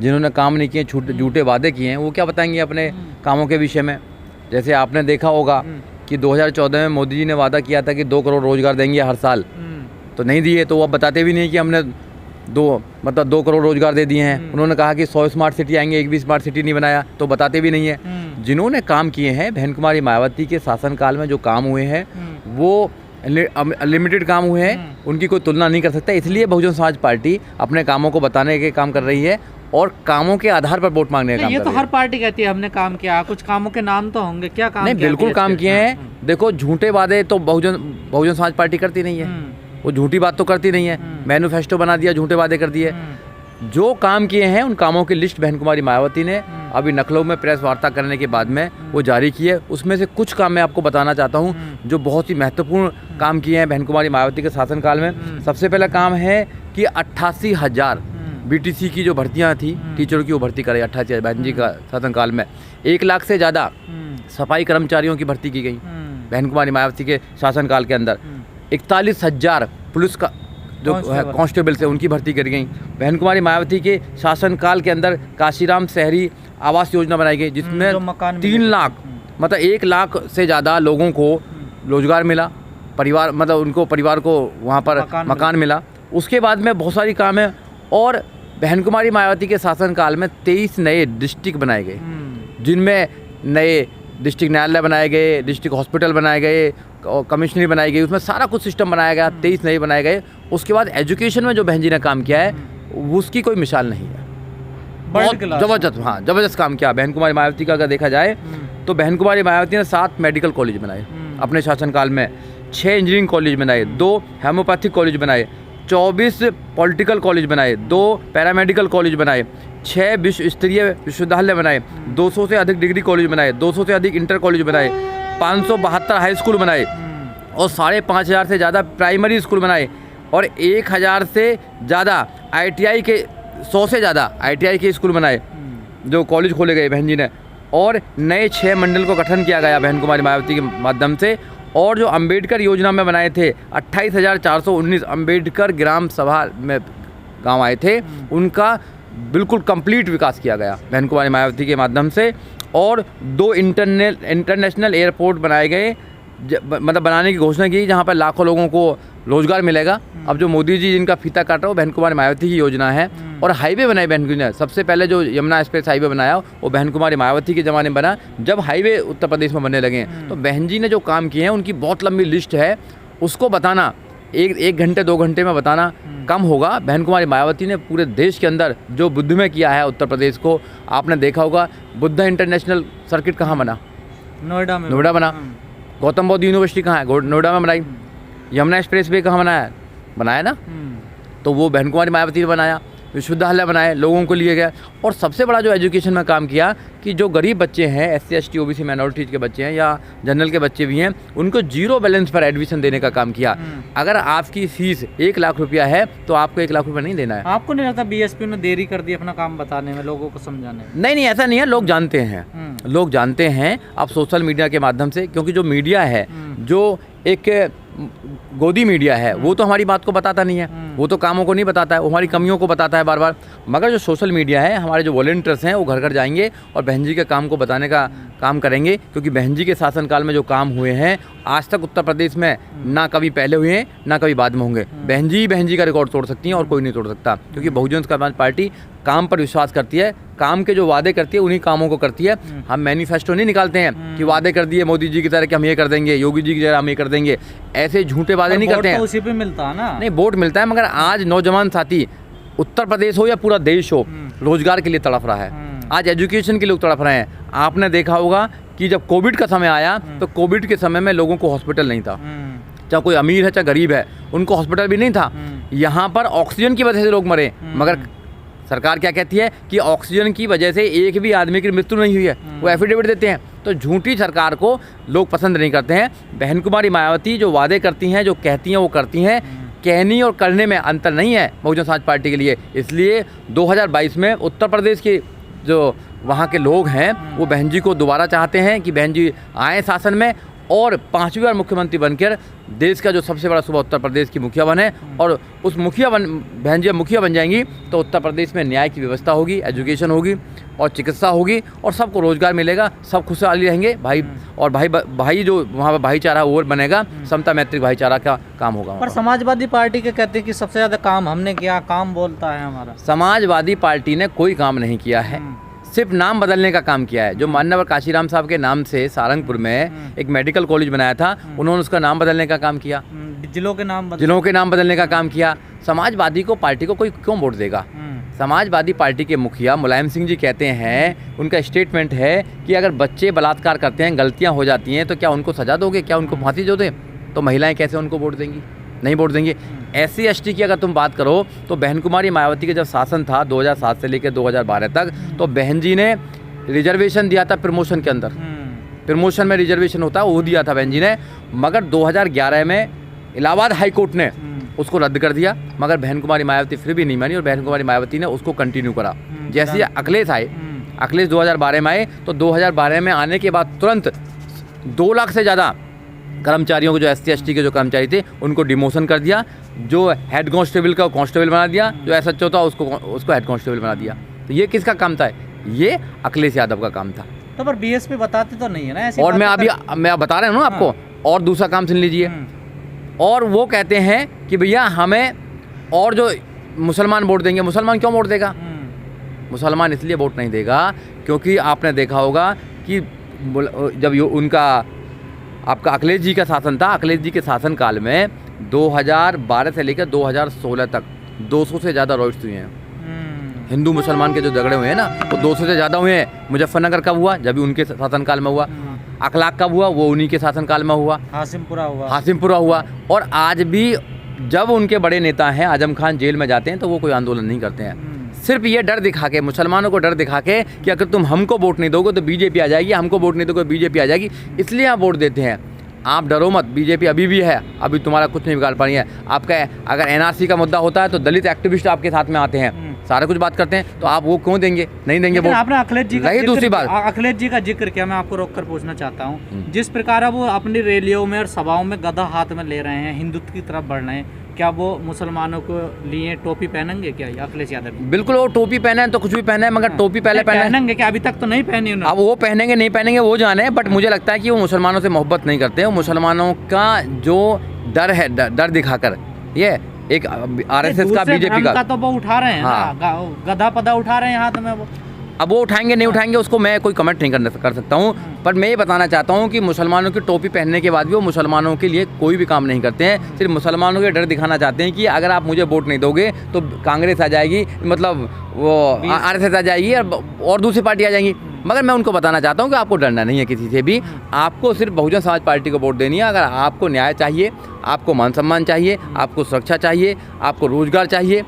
जिन्होंने काम नहीं किए, झूठे वादे किए हैं, वो क्या बताएंगे अपने कामों के विषय में। जैसे आपने देखा होगा कि 2014 में मोदी जी ने वादा किया था कि 2 करोड़ रोजगार देंगे हर साल, तो नहीं दिए। तो वो अब बताते भी नहीं कि हमने 2 करोड़ रोजगार दे दिए हैं। उन्होंने कहा कि 100 स्मार्ट सिटी आएंगे, एक भी स्मार्ट सिटी नहीं बनाया, तो बताते भी नहीं है। जिन्होंने काम किए हैं, बहन कुमारी मायावती के शासनकाल में जो काम हुए हैं वो अनलिमिटेड काम हुए हैं, उनकी कोई तुलना नहीं कर सकता। इसलिए बहुजन समाज पार्टी अपने कामों को बताने के काम कर रही है और कामों के आधार पर वोट मांगने का काम कर रही है। ये तो हर पार्टी कहती है हमने काम किया, कुछ कामों के नाम तो होंगे, क्या काम नहीं, बिल्कुल काम किए हैं। देखो, झूठे वादे तो बहुजन समाज पार्टी करती नहीं है, वो झूठी बात तो करती नहीं है। मैनिफेस्टो बना दिया, झूठे वादे कर दिए। जो काम किए हैं उन कामों की लिस्ट बहन कुमारी मायावती ने अभी लखनऊ में प्रेस वार्ता करने के बाद में वो जारी की है। उसमें से कुछ काम मैं आपको बताना चाहता हूँ जो बहुत ही महत्वपूर्ण काम किए हैं बहन कुमारी मायावती के शासनकाल में। सबसे पहला काम है कि 88,000 BTC की जो भर्तियाँ थी टीचरों की, वो भर्ती करे 88,000 बहन जी का शासनकाल में। 1 लाख से ज़्यादा सफाई कर्मचारियों की भर्ती की गई बहन कुमारी मायावती के शासनकाल के अंदर। 41,000 पुलिस का जो कांस्टेबल से उनकी भर्ती करी गई। बहन कुमारी मायावती के शासनकाल के अंदर काशीराम शहरी आवास योजना बनाई गई, जिसमें 3 लाख मतलब 1 लाख से ज़्यादा लोगों को रोजगार मिला, परिवार मतलब उनको परिवार को वहाँ पर मकान मिला। उसके बाद में बहुत सारी काम है। और बहन कुमारी मायावती के शासनकाल में 23 नए डिस्ट्रिक्ट बनाए गए, जिनमें नए डिस्ट्रिक्ट न्यायालय बनाए गए, डिस्ट्रिक्ट हॉस्पिटल बनाए गए, कमिश्नरी बनाई गई, उसमें सारा कुछ सिस्टम बनाया गया। 23 नए बनाए गए। उसके बाद एजुकेशन में जो बहन जी ने काम किया है उसकी कोई मिसाल नहीं है, बहुत ज़बरदस्त। हाँ, ज़बरदस्त काम किया बहन कुमारी मायावती का। अगर देखा जाए तो बहन कुमारी मायावती ने 7 मेडिकल कॉलेज बनाए अपने शासनकाल में, 6 इंजीनियरिंग कॉलेज बनाए, 2 होम्योपैथिक कॉलेज बनाए, 24 पॉलिटिकल कॉलेज बनाए, 2 पैरामेडिकल कॉलेज बनाए, 6 विश्व स्तरीय विश्वविद्यालय बनाए, 200 से अधिक डिग्री कॉलेज बनाए, 200 से अधिक इंटर कॉलेज बनाए, 572 हाई स्कूल बनाए और 5,500 से ज़्यादा प्राइमरी स्कूल बनाए और 1,000 से ज़्यादा ITI के 100 से ज़्यादा ITI के स्कूल बनाए, जो कॉलेज खोले गए बहन जी ने। और नए 6 मंडल को गठन किया गया बहन कुमारी मायावती के माध्यम से। और जो अंबेडकर योजना में बनाए थे 28,419 अंबेडकर ग्राम सभा में गांव आए थे, उनका बिल्कुल कंप्लीट विकास किया गया बहन कुमारी मायावती के माध्यम से। और 2 इंटरनेशनल एयरपोर्ट बनाए गए, मतलब बनाने की घोषणा की, जहां पर लाखों लोगों को रोजगार मिलेगा। अब जो मोदी जी जिनका फीता काट रहा है वो बहन कुमारी मायावती की योजना है। और हाईवे बनाई बहन कुमारी ने, सबसे पहले जो यमुना एक्सप्रेस हाईवे बनाया वो बहन कुमारी मायावती के ज़माने में बना, जब हाईवे उत्तर प्रदेश में बनने लगे हैं। तो बहन जी ने जो काम किए हैं उनकी बहुत लंबी लिस्ट है, उसको बताना एक घंटे 2 घंटे में बताना कम होगा। बहन कुमारी मायावती ने पूरे देश के अंदर जो बुद्ध में किया है उत्तर प्रदेश को, आपने देखा होगा बुद्ध इंटरनेशनल सर्किट कहाँ बना? नोएडा बना। गौतम बुद्ध यूनिवर्सिटी कहाँ है? नोएडा में बनाई। यमुना एक्सप्रेस वे कहाँ बनाया ना, तो वो बहन कुमारी मायावती ने बनाया। विश्वविद्यालय बनाए, लोगों को लिए गए। और सबसे बड़ा जो एजुकेशन में काम किया कि जो गरीब बच्चे हैं, SC ST OBC माइनॉरिटीज़ के बच्चे हैं या जनरल के बच्चे भी हैं, उनको 0 बैलेंस पर एडमिशन देने का काम किया। अगर आपकी फीस 1 लाख रुपया है तो आपको 1 लाख रुपया नहीं देना है। आपको नहीं लगता BSP ने देरी कर दी अपना काम बताने में, लोगों को समझाने में? नहीं, ऐसा नहीं है, लोग जानते हैं, लोग जानते हैं। अब सोशल मीडिया के माध्यम से, क्योंकि जो मीडिया है, जो एक गोदी मीडिया है, वो तो हमारी बात को बताता नहीं है, वो तो कामों को नहीं बताता है, वो हमारी कमियों को बताता है बार बार। मगर जो सोशल मीडिया है, हमारे जो वॉलंटियर्स हैं, वो घर घर जाएंगे और बहन जी के काम को बताने का काम करेंगे। क्योंकि बहन जी के शासनकाल में जो काम हुए हैं आज तक उत्तर प्रदेश में ना कभी पहले हुए हैं ना कभी बाद में होंगे। बहन जी का रिकॉर्ड तोड़ सकती हैं और कोई नहीं तोड़ सकता। क्योंकि बहुजन समाज पार्टी काम पर विश्वास करती है, काम के जो वादे करती है उन्हीं कामों को करती है। हम मैनिफेस्टो नहीं निकालते हैं कि वादे कर दिए मोदी जी की तरह कि हम ये कर देंगे, योगी जी की तरह हम ये कर देंगे, ऐसे झूठे वादे नहीं करते हैं। उसी पे मिलता है ना? नहीं, वोट मिलता है, मगर आज नौजवान साथी उत्तर प्रदेश हो या पूरा देश हो, रोजगार के लिए तड़प रहा है। आज एजुकेशन के लोग तड़प रहे हैं। आपने देखा होगा कि जब कोविड का समय आया तो कोविड के समय में लोगों को हॉस्पिटल नहीं था, चाहे कोई अमीर है चाहे गरीब है, उनको हॉस्पिटल भी नहीं था। यहाँ पर ऑक्सीजन की वजह से लोग मरे, मगर सरकार क्या कहती है कि ऑक्सीजन की वजह से एक भी आदमी की मृत्यु नहीं हुई है, वो एफिडेविट देते हैं। तो झूठी सरकार को लोग पसंद नहीं करते हैं। बहन कुमारी मायावती जो वादे करती हैं, जो कहती हैं, वो करती हैं। कहनी और करने में अंतर नहीं है बहुजन समाज पार्टी के लिए। इसलिए 2022 में उत्तर प्रदेश के जो वहाँ के लोग हैं वो बहन जी को दोबारा चाहते हैं कि बहन जी आए शासन में और 5वीं बार मुख्यमंत्री बनकर देश का जो सबसे बड़ा सूबा उत्तर प्रदेश की मुखिया बने। और उस बहन जी मुखिया बन जाएंगी तो उत्तर प्रदेश में न्याय की व्यवस्था होगी, एजुकेशन होगी और चिकित्सा होगी और सबको रोजगार मिलेगा, सब खुशहाली रहेंगे भाई। और भाई जो वहाँ पर भाईचारा वो बनेगा, समता मैत्री भाईचारा का काम होगा। पर समाजवादी पार्टी के कहते हैं कि सबसे ज़्यादा काम हमने किया, काम बोलता है हमारा। समाजवादी पार्टी ने कोई काम नहीं किया है, सिर्फ नाम बदलने का काम किया है। जो माननीय काशीराम साहब के नाम से सारंगपुर में एक मेडिकल कॉलेज बनाया था, उन्होंने उसका नाम बदलने का काम किया, जिलों के नाम बदलने का काम किया। समाजवादी को पार्टी को कोई क्यों वोट देगा? समाजवादी पार्टी के मुखिया मुलायम सिंह जी कहते हैं, उनका स्टेटमेंट है कि अगर बच्चे बलात्कार करते हैं, गलतियां हो जाती हैं, तो क्या उनको सजा दोगे, क्या उनको फांसी दोगे? तो महिलाएं कैसे उनको वोट देंगी? नहीं वोट देंगे। SC/ST की अगर तुम बात करो तो बहन कुमारी मायावती का जब शासन था 2007 से लेकर 2012 तक, तो बहन जी ने रिजर्वेशन दिया था प्रमोशन के अंदर, प्रमोशन में रिजर्वेशन होता है वो दिया था बहन जी ने। मगर 2011 में इलाहाबाद हाई कोर्ट ने उसको रद्द कर दिया, मगर बहन कुमारी मायावती फिर भी नहीं मानी और बहन कुमारी मायावती ने उसको कंटिन्यू करा। जैसे अखिलेश आए, अखिलेश 2012 में आए, तो 2012 में आने के बाद तुरंत 2 लाख से ज़्यादा कर्मचारियों को, जो SC/ST के जो कर्मचारी थे, उनको डिमोशन कर दिया। जो हेड कांस्टेबल का कांस्टेबल बना दिया, जो SHO था उसको हेड कांस्टेबल बना दिया। तो ये किसका काम था? ये अखिलेश यादव का काम था। तो पर BSP बताते तो नहीं है ना ऐसी और मैं बता रहा हूँ ना आपको। और दूसरा काम सुन लीजिए। और वो कहते हैं कि भैया हमें और जो मुसलमान वोट देंगे। मुसलमान क्यों वोट देगा? मुसलमान इसलिए वोट नहीं देगा क्योंकि आपने देखा होगा कि जब उनका आपका अखिलेश जी का शासन था, अखिलेश जी के शासनकाल में 2012 से लेकर 2016 तक 200 से ज़्यादा रॉयट्स हुए हैं। हिंदू मुसलमान के जो झगड़े हुए हैं ना, वो 200 से ज़्यादा हुए हैं। मुजफ्फरनगर कब हुआ? जब भी उनके शासनकाल में हुआ। अखलाक कब हुआ? वो उन्हीं के शासनकाल में हुआ। हासिमपुरा हुआ। और आज भी जब उनके बड़े नेता हैं आजम खान जेल में जाते हैं तो वो कोई आंदोलन नहीं करते हैं। सिर्फ ये डर दिखा के, मुसलमानों को डर दिखा के कि अगर तुम हमको वोट नहीं दोगे तो BJP आ जाएगी, हमको वोट नहीं दोगे तो BJP आ जाएगी, इसलिए आप वोट देते हैं। आप डरो मत, BJP अभी भी है, अभी तुम्हारा कुछ नहीं बिगाड़ पा रही है। आपका अगर NRC का मुद्दा होता है तो दलित एक्टिविस्ट आपके साथ में आते हैं, सारा कुछ बात करते हैं, तो आप वो क्यों देंगे? नहीं देंगे वोट। आपने अखिलेश जी का दूसरी बात, अखिलेश जी का जिक्र किया, मैं आपको रोककर पूछना चाहता हूँ, जिस प्रकार वो अपनी रैलियों में और सभाओं में गदा हाथ में ले रहे हैं, हिंदुत्व की तरफ बढ़ रहे हैं, क्या वो मुसलमानों को लिए टोपी पहनेंगे क्या अखिलेश यादव? बिल्कुल, वो टोपी पहने हैं तो कुछ भी पहने हैं, मगर टोपी पहले पहनेंगे क्या? अभी तक तो नहीं पहनी उन्होंने। अब वो पहनेंगे नहीं पहनेंगे वो जाने, बट मुझे लगता है कि वो मुसलमानों से मोहब्बत नहीं करते हैं। वो मुसलमानों का जो डर है, डर दिखाकर ये एक RSS का BJP का तो वो उठा रहे हैं। हाँ। गधा पदा उठा रहे हैं हाथ में वो। अब वो उठाएंगे नहीं उठाएंगे उसको मैं कोई कमेंट नहीं कर सकता हूँ, पर मैं ये बताना चाहता हूँ कि मुसलमानों की टोपी पहनने के बाद भी वो मुसलमानों के लिए कोई भी काम नहीं करते हैं। सिर्फ मुसलमानों के डर दिखाना चाहते हैं कि अगर आप मुझे वोट नहीं दोगे तो कांग्रेस आ जाएगी, मतलब वो RSS आ जाएगी और दूसरी पार्टी आ जाएंगी। मगर मैं उनको बताना चाहता हूँ कि आपको डरना नहीं है किसी से भी, आपको सिर्फ बहुजन समाज पार्टी को वोट देनी है। अगर आपको न्याय चाहिए, आपको मान सम्मान चाहिए, आपको सुरक्षा चाहिए, आपको रोजगार चाहिए,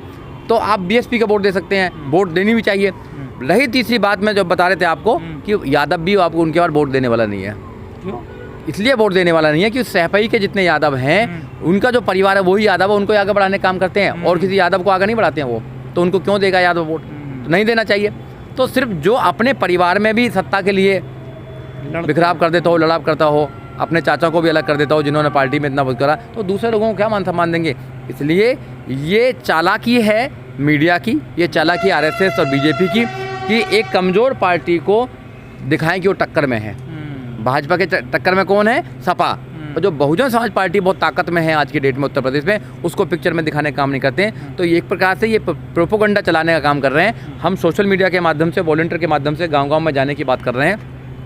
तो आप BSP का वोट दे सकते हैं, वोट देनी भी चाहिए। रही तीसरी बात, मैं जो बता रहे थे आपको कि यादव भी आपको उनके बाद वोट देने वाला नहीं है। क्यों? इसलिए वोट देने वाला नहीं है कि सहपई के जितने यादव हैं, उनका जो परिवार है वही यादव है, उनको आगे बढ़ाने का काम करते हैं और किसी यादव को आगे नहीं बढ़ाते हैं वो, तो उनको क्यों देगा यादव वोट? तो नहीं देना चाहिए। तो सिर्फ जो अपने परिवार में भी सत्ता के लिए बिखराव कर देता हो, लड़ाव करता हो, अपने चाचा को भी अलग कर देता हो जिन्होंने पार्टी में इतना कुछ करा, तो दूसरे लोगों को क्या मान सम्मान देंगे? इसलिए ये चालाकी है मीडिया की, ये चालाकी RSS और BJP की कि एक कमज़ोर पार्टी को दिखाएं कि वो टक्कर में है। भाजपा के टक्कर में कौन है? सपा। और जो बहुजन समाज पार्टी बहुत ताकत में है आज की डेट में उत्तर प्रदेश में, उसको पिक्चर में दिखाने का काम नहीं करते हैं। तो एक प्रकार से ये प्रोपोगंडा चलाने का काम कर रहे हैं। हम सोशल मीडिया के माध्यम से, वॉलंटियर के माध्यम से गाँव-गाँव में जाने की बात कर रहे हैं,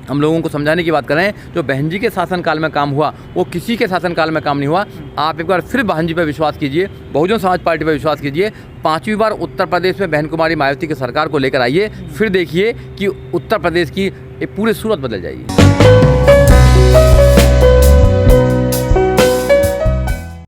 हम लोगों को समझाने की बात कर रहे हैं। जो बहन जी के शासनकाल में काम हुआ वो किसी के शासनकाल में काम नहीं हुआ। आप एक बार फिर बहन जी पर विश्वास कीजिए, बहुजन समाज पार्टी पर विश्वास कीजिए। 5वीं बार उत्तर प्रदेश में बहन कुमारी मायावती की सरकार को लेकर आइए, फिर देखिए कि उत्तर प्रदेश की पूरी सूरत बदल जाएगी।